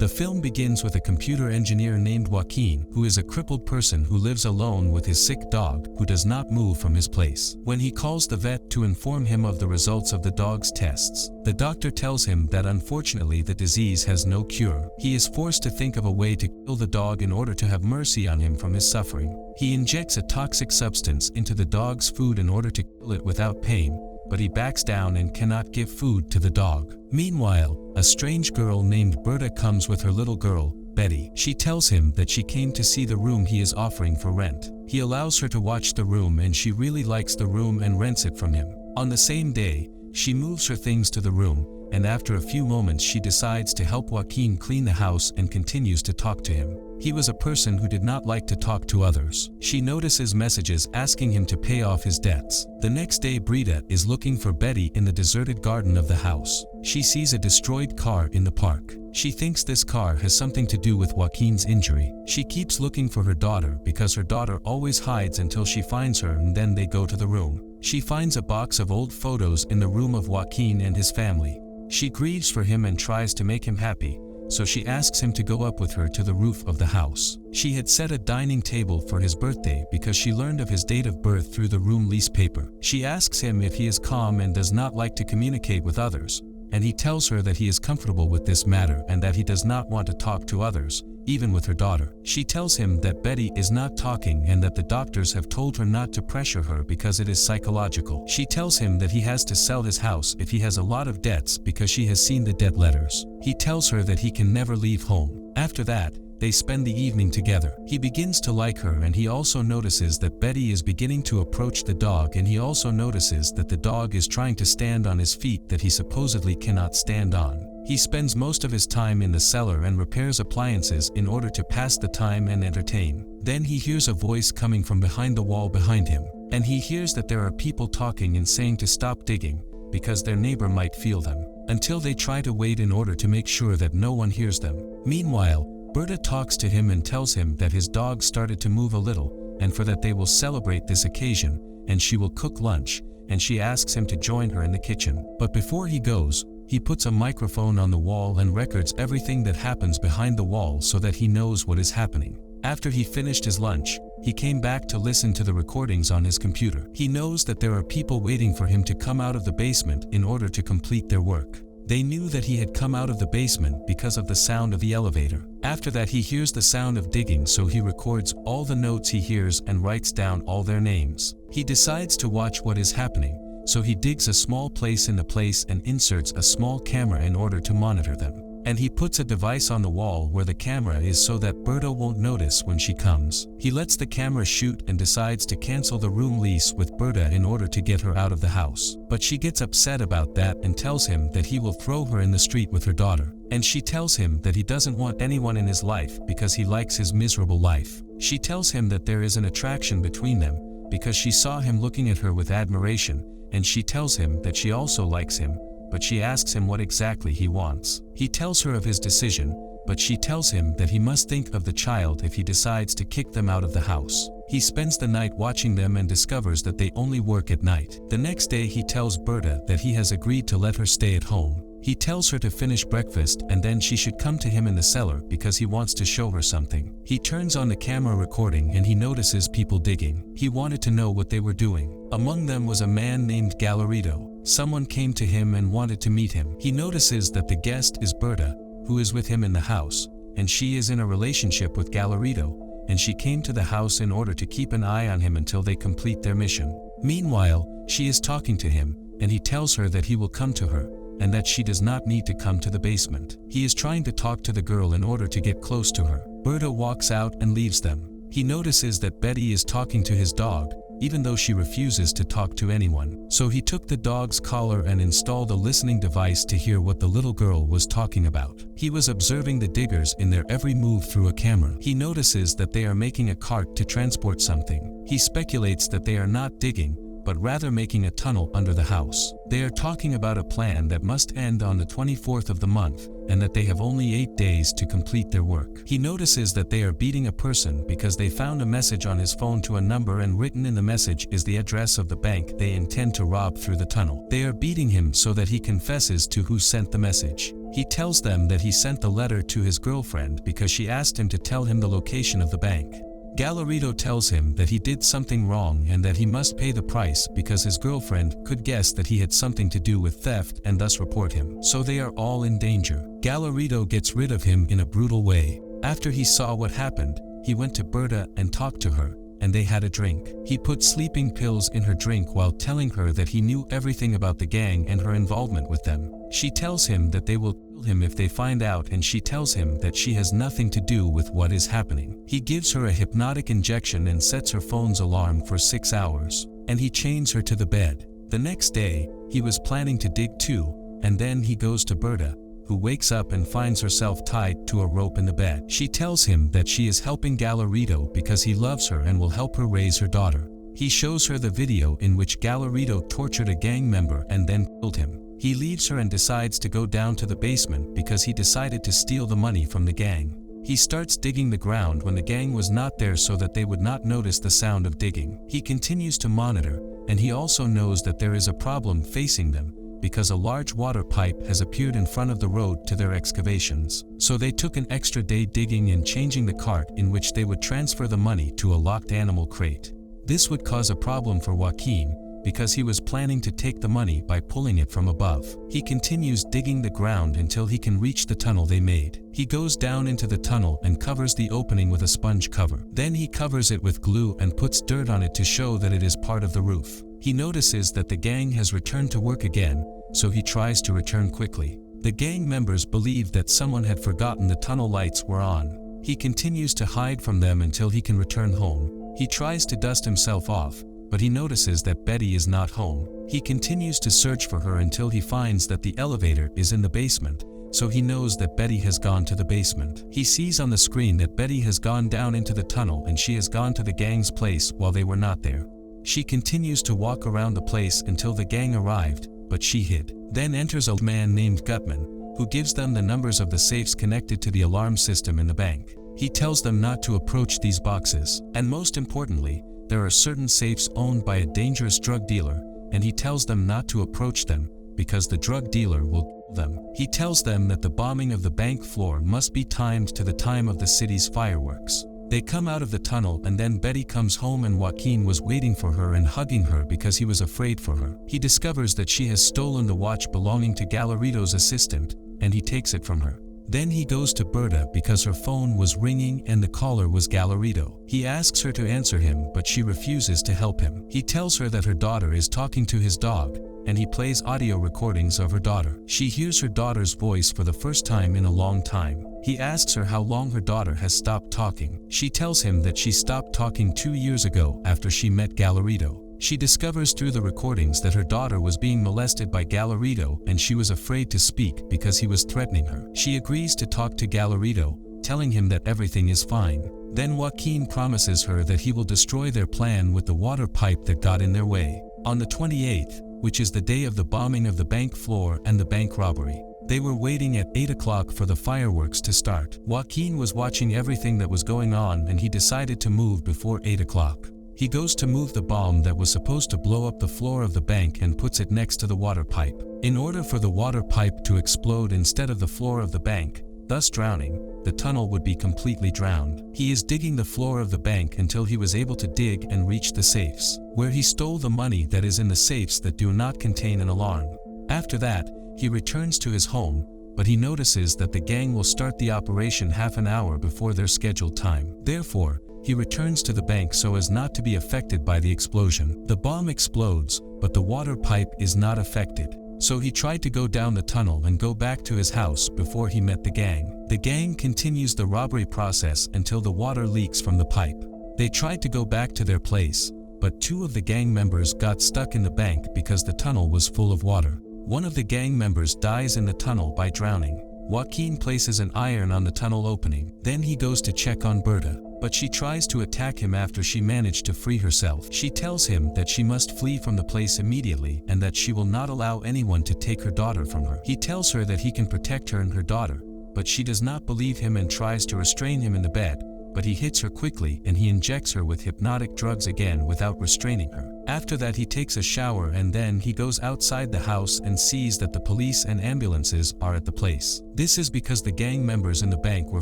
The film begins with a computer engineer named Joaquin, who is a crippled person who lives alone with his sick dog, who does not move from his place. When he calls the vet to inform him of the results of the dog's tests, the doctor tells him that unfortunately the disease has no cure. He is forced to think of a way to kill the dog in order to have mercy on him from his suffering. He injects a toxic substance into the dog's food in order to kill it without pain, but he backs down and cannot give food to the dog. Meanwhile, a strange girl named Berta comes with her little girl, Betty. She tells him that she came to see the room he is offering for rent. He allows her to watch the room and she really likes the room and rents it from him. On the same day, she moves her things to the room, and after a few moments she decides to help Joaquin clean the house and continues to talk to him. He was a person who did not like to talk to others. She notices messages asking him to pay off his debts. The next day, Brita is looking for Betty in the deserted garden of the house. She sees a destroyed car in the park. She thinks this car has something to do with Joaquin's injury. She keeps looking for her daughter because her daughter always hides until she finds her, and then they go to the room. She finds a box of old photos in the room of Joaquin and his family. She grieves for him and tries to make him happy, so she asks him to go up with her to the roof of the house. She had set a dining table for his birthday because she learned of his date of birth through the room lease paper. She asks him if he is calm and does not like to communicate with others, and he tells her that he is comfortable with this matter and that he does not want to talk to others, even with her daughter. She tells him that Betty is not talking and that the doctors have told her not to pressure her because it is psychological. She tells him that he has to sell his house if he has a lot of debts because she has seen the debt letters. He tells her that he can never leave home. After that, they spend the evening together. He begins to like her, and he also notices that Betty is beginning to approach the dog, and he also notices that the dog is trying to stand on his feet that he supposedly cannot stand on. He spends most of his time in the cellar and repairs appliances in order to pass the time and entertain. Then he hears a voice coming from behind the wall behind him, and he hears that there are people talking and saying to stop digging because their neighbor might feel them, until they try to wait in order to make sure that no one hears them. Meanwhile, Berta talks to him and tells him that his dog started to move a little, and for that they will celebrate this occasion, and she will cook lunch, and she asks him to join her in the kitchen. But before he goes, he puts a microphone on the wall and records everything that happens behind the wall so that he knows what is happening. After he finished his lunch, he came back to listen to the recordings on his computer. He knows that there are people waiting for him to come out of the basement in order to complete their work. They knew that he had come out of the basement because of the sound of the elevator. After that, he hears the sound of digging, so he records all the notes he hears and writes down all their names. He decides to watch what is happening, so he digs a small place in the place and inserts a small camera in order to monitor them. And he puts a device on the wall where the camera is so that Berta won't notice when she comes. He lets the camera shoot and decides to cancel the room lease with Berta in order to get her out of the house. But she gets upset about that and tells him that he will throw her in the street with her daughter. And she tells him that he doesn't want anyone in his life because he likes his miserable life. She tells him that there is an attraction between them because she saw him looking at her with admiration, and she tells him that she also likes him, but she asks him what exactly he wants. He tells her of his decision, but she tells him that he must think of the child if he decides to kick them out of the house. He spends the night watching them and discovers that they only work at night. The next day, he tells Berta that he has agreed to let her stay at home. He tells her to finish breakfast and then she should come to him in the cellar because he wants to show her something. He turns on the camera recording and he notices people digging. He wanted to know what they were doing. Among them was a man named Galarito. Someone came to him and wanted to meet him. He notices that the guest is Berta, who is with him in the house, and she is in a relationship with Galarito, and she came to the house in order to keep an eye on him until they complete their mission. Meanwhile, she is talking to him, and he tells her that he will come to her, and that she does not need to come to the basement. He is trying to talk to the girl in order to get close to her. Berta walks out and leaves them. He notices that Betty is talking to his dog, even though she refuses to talk to anyone. So he took the dog's collar and installed a listening device to hear what the little girl was talking about. He was observing the diggers in their every move through a camera. He notices that they are making a cart to transport something. He speculates that they are not digging, but rather making a tunnel under the house. They are talking about a plan that must end on the 24th of the month, and that they have only 8 days to complete their work. He notices that they are beating a person because they found a message on his phone to a number, and written in the message is the address of the bank they intend to rob through the tunnel. They are beating him so that he confesses to who sent the message. He tells them that he sent the letter to his girlfriend because she asked him to tell him the location of the bank. Galarito tells him that he did something wrong and that he must pay the price because his girlfriend could guess that he had something to do with theft and thus report him. So they are all in danger. Galarito gets rid of him in a brutal way. After he saw what happened, he went to Berta and talked to her, and they had a drink. He put sleeping pills in her drink while telling her that he knew everything about the gang and her involvement with them. She tells him that they will kill him if they find out, and she tells him that she has nothing to do with what is happening. He gives her a hypnotic injection and sets her phone's alarm for 6 hours, and he chains her to the bed. The next day, he was planning to dig too, and then he goes to Berta, who wakes up and finds herself tied to a rope in the bed. She tells him that she is helping Galarito because he loves her and will help her raise her daughter. He shows her the video in which Galarito tortured a gang member and then killed him. He leaves her and decides to go down to the basement because he decided to steal the money from the gang. He starts digging the ground when the gang was not there so that they would not notice the sound of digging. He continues to monitor, and he also knows that there is a problem facing them, because a large water pipe has appeared in front of the road to their excavations. So they took an extra day digging and changing the cart in which they would transfer the money to a locked animal crate. This would cause a problem for Joaquin, because he was planning to take the money by pulling it from above. He continues digging the ground until he can reach the tunnel they made. He goes down into the tunnel and covers the opening with a sponge cover. Then he covers it with glue and puts dirt on it to show that it is part of the roof. He notices that the gang has returned to work again, so he tries to return quickly. The gang members believe that someone had forgotten the tunnel lights were on. He continues to hide from them until he can return home. He tries to dust himself off, but he notices that Betty is not home. He continues to search for her until he finds that the elevator is in the basement, so he knows that Betty has gone to the basement. He sees on the screen that Betty has gone down into the tunnel and she has gone to the gang's place while they were not there. She continues to walk around the place until the gang arrived, but she hid. Then enters a man named Gutman, who gives them the numbers of the safes connected to the alarm system in the bank. He tells them not to approach these boxes, and most importantly, there are certain safes owned by a dangerous drug dealer, and he tells them not to approach them because the drug dealer will kill them. He tells them that the bombing of the bank floor must be timed to the time of the city's fireworks. They come out of the tunnel, and then Betty comes home and Joaquin was waiting for her and hugging her because he was afraid for her. He discovers that she has stolen the watch belonging to Galarito's assistant, and he takes it from her. Then he goes to Berta because her phone was ringing and the caller was Galarito. He asks her to answer him, but she refuses to help him. He tells her that her daughter is talking to his dog, and he plays audio recordings of her daughter. She hears her daughter's voice for the first time in a long time. He asks her how long her daughter has stopped talking. She tells him that she stopped talking 2 years ago after she met Galarito. She discovers through the recordings that her daughter was being molested by Galarito and she was afraid to speak because he was threatening her. She agrees to talk to Galarito, telling him that everything is fine. Then Joaquin promises her that he will destroy their plan with the water pipe that got in their way. On the 28th, which is the day of the bombing of the bank floor and the bank robbery, they were waiting at 8 o'clock for the fireworks to start. Joaquin was watching everything that was going on and he decided to move before 8 o'clock. He goes to move the bomb that was supposed to blow up the floor of the bank and puts it next to the water pipe. In order for the water pipe to explode instead of the floor of the bank, thus drowning, the tunnel would be completely drowned. He is digging the floor of the bank until he was able to dig and reach the safes, where he stole the money that is in the safes that do not contain an alarm. After that, he returns to his home, but he notices that the gang will start the operation half an hour before their scheduled time. Therefore, he returns to the bank so as not to be affected by the explosion. The bomb explodes, but the water pipe is not affected. So he tried to go down the tunnel and go back to his house before he met the gang. The gang continues the robbery process until the water leaks from the pipe. They tried to go back to their place, but 2 of the gang members got stuck in the bank because the tunnel was full of water. One of the gang members dies in the tunnel by drowning. Joaquin places an iron on the tunnel opening. Then he goes to check on Berta, but she tries to attack him after she managed to free herself. She tells him that she must flee from the place immediately and that she will not allow anyone to take her daughter from her. He tells her that he can protect her and her daughter, but she does not believe him and tries to restrain him in the bed, but he hits her quickly and he injects her with hypnotic drugs again without restraining her. After that he takes a shower and then he goes outside the house and sees that the police and ambulances are at the place. This is because the gang members in the bank were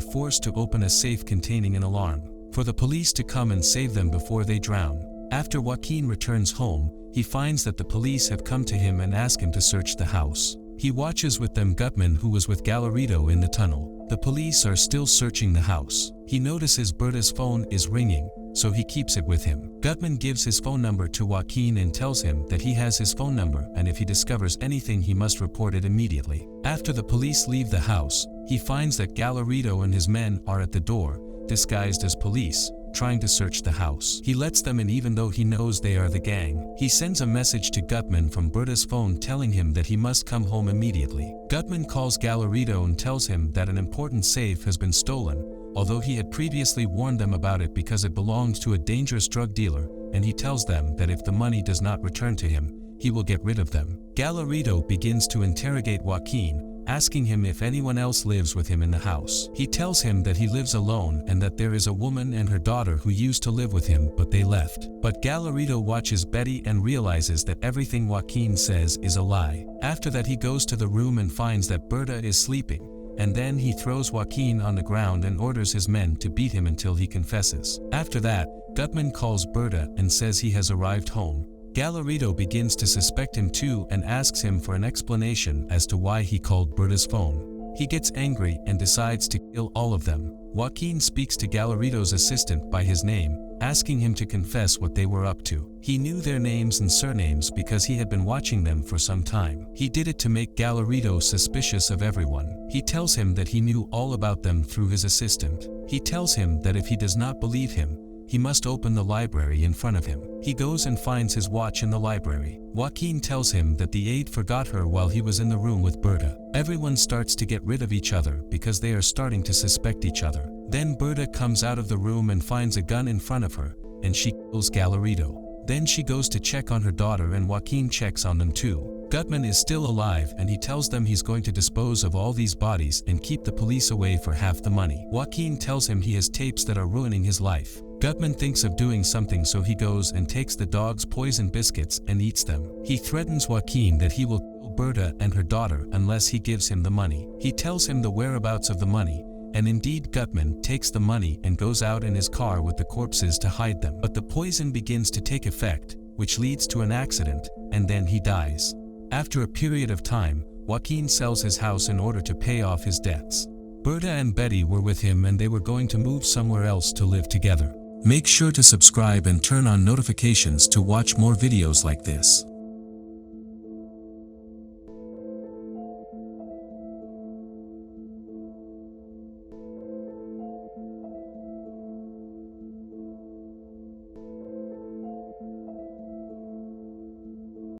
forced to open a safe containing an alarm for the police to come and save them before they drown. After Joaquin returns home, he finds that the police have come to him and ask him to search the house. He watches with them Gutman, who was with Gallarito in the tunnel. The police are still searching the house. He notices Berta's phone is ringing, so he keeps it with him. Gutman gives his phone number to Joaquin and tells him that he has his phone number and if he discovers anything he must report it immediately. After the police leave the house, he finds that Gallarito and his men are at the door, disguised as police, trying to search the house. He lets them in even though he knows they are the gang. He sends a message to Gutman from Berta's phone telling him that he must come home immediately. Gutman calls Gallarito and tells him that an important safe has been stolen, although he had previously warned them about it because it belongs to a dangerous drug dealer, and he tells them that if the money does not return to him, he will get rid of them. Gallarito begins to interrogate Joaquin, asking him if anyone else lives with him in the house. He tells him that he lives alone and that there is a woman and her daughter who used to live with him but they left. But Gallarito watches Betty and realizes that everything Joaquin says is a lie. After that he goes to the room and finds that Berta is sleeping, and then he throws Joaquin on the ground and orders his men to beat him until he confesses. After that, Gutman calls Berta and says he has arrived home. Gallarito begins to suspect him too and asks him for an explanation as to why he called Berta's phone. He gets angry and decides to kill all of them. Joaquin speaks to Gallarito's assistant by his name, asking him to confess what they were up to. He knew their names and surnames because he had been watching them for some time. He did it to make Gallarito suspicious of everyone. He tells him that he knew all about them through his assistant. He tells him that if he does not believe him, he must open the library in front of him. He goes and finds his watch in the library. Joaquin tells him that the aide forgot her while he was in the room with Berta. Everyone starts to get rid of each other because they are starting to suspect each other. Then Berta comes out of the room and finds a gun in front of her, and she kills Gallarito. Then she goes to check on her daughter and Joaquin checks on them too. Gutman is still alive and he tells them he's going to dispose of all these bodies and keep the police away for half the money. Joaquin tells him he has tapes that are ruining his life. Gutman thinks of doing something, so he goes and takes the dog's poison biscuits and eats them. He threatens Joaquin that he will kill Berta and her daughter unless he gives him the money. He tells him the whereabouts of the money, and indeed Gutman takes the money and goes out in his car with the corpses to hide them. But the poison begins to take effect, which leads to an accident, and then he dies. After a period of time, Joaquin sells his house in order to pay off his debts. Berta and Betty were with him and they were going to move somewhere else to live together. Make sure to subscribe and turn on notifications to watch more videos like this.